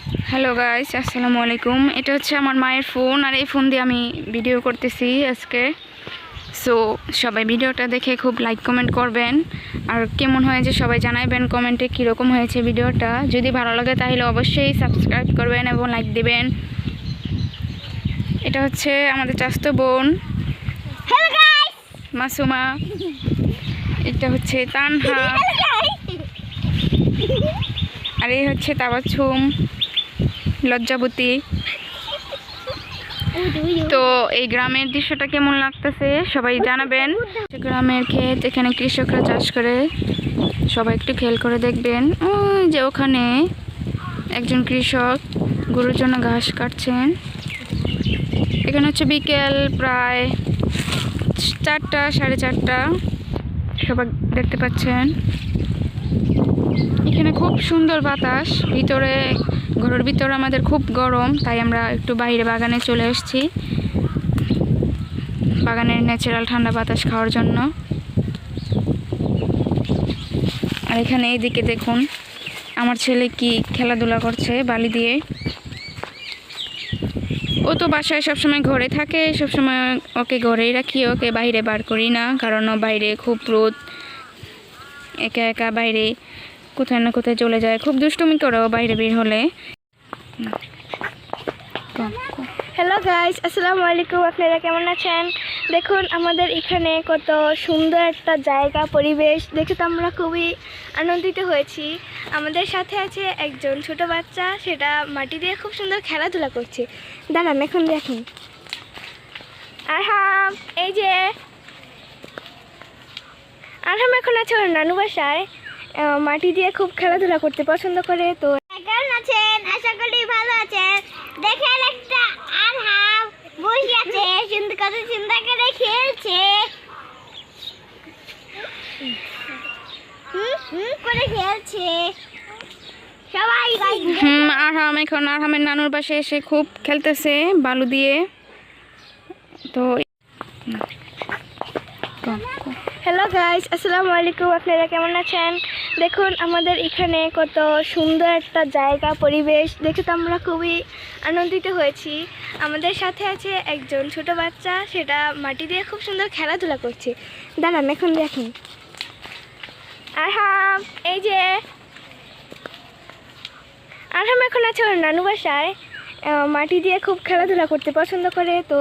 Hello guys, আসসালামু আলাইকুম। এটা হচ্ছে আমার মায়ের ফোন, আর এই ফোন দিয়ে আমি ভিডিও করতেছি আজকে। সো সবাই ভিডিওটা দেখে খুব লাইক কমেন্ট করবেন, আর কেমন হয়েছে সবাই জানাবেন কমেন্টে কীরকম হয়েছে ভিডিওটা। যদি ভালো লাগে তাহলে অবশ্যই সাবস্ক্রাইব করবেন এবং লাইক দেবেন। এটা হচ্ছে আমাদের চাচাতো বোন মাসুমা, এটা হচ্ছে তানহা, আর এই হচ্ছে তাবাচ্ছুম লজ্জাবতী। তো এই গ্রামের দৃশ্যটা কেমন লাগতেছে সবাই জানাবেন। গ্রামের ক্ষেত, এখানে কৃষকরা চাষ করে, সবাই একটু খেয়াল করে দেখবেন। ওই যে ওখানে একজন কৃষক গরুর জন্য ঘাস কাটছেন। এখানে হচ্ছে বিকেল প্রায় 4টা, 4:30, সবাই দেখতে পাচ্ছেন। এখানে খুব সুন্দর বাতাস, ঘরের ভিতরে আমাদের খুব গরম, তাই আমরা একটু বাইরে বাগানে চলে এসেছি বাগানের ন্যাচারাল ঠান্ডা বাতাস খাওয়ার জন্য। আর এখানে এইদিকে দেখুন আমার ছেলে কি খেলাধুলা করছে বালি দিয়ে। ও তো বাসায় সবসময় ঘরে থাকে, সবসময় ওকে ঘরেই রাখি, ওকে বাইরে বার করি না, কারণ ও বাইরে খুব রোদ, একা একা বাইরে কোথায় না কোথায় চলে যায়, খুব দুষ্টুমি করে ও বাইরে বের হলে। হ্যালো গাইস, আসসালামু আলাইকুম। আপনারা কেমন আছেন? দেখুন আমাদের এখানে কত সুন্দর একটা জায়গা, পরিবেশ দেখে তো আমরা খুবই আনন্দিত হয়েছি। আমাদের সাথে আছে একজন ছোট বাচ্চা, সেটা মাটি দিয়ে খুব সুন্দর খেলাধুলা করছে। দাঁড়ান, এখন দেখুন। আরহাম, এই যে আরহাম এখন আছে ওর নানু বাসায়, মাটি দিয়ে খুব খেলাধুলা করতে পছন্দ করে। তো কেমন আছেন? আশা করি ভালো আছেন। দেখেন একটা আরহাম বসে আছে, সুন্দর কত সুন্দর করে খেলছে, করে খেলছে সবাই। আরহামের নানুর পাশে এসে খুব খেলতেছে বালু দিয়ে। তো হ্যালো গাইস, আসসালামু আলাইকুম। আপনারা কেমন আছেন? দেখুন আমাদের এখানে কত সুন্দর একটা জায়গা, পরিবেশ দেখে তো আমরা খুবই আনন্দিত হয়েছি। আমাদের সাথে আছে একজন ছোট বাচ্চা, সেটা মাটি দিয়ে খুব সুন্দর খেলাধুলা করছে। দাঁড়ান, এখন দেখুন। আরহাম, এই যে আরহাম এখন আছে ওর নানু বাসায়, মাটি দিয়ে খুব খেলাধুলা করতে পছন্দ করে। তো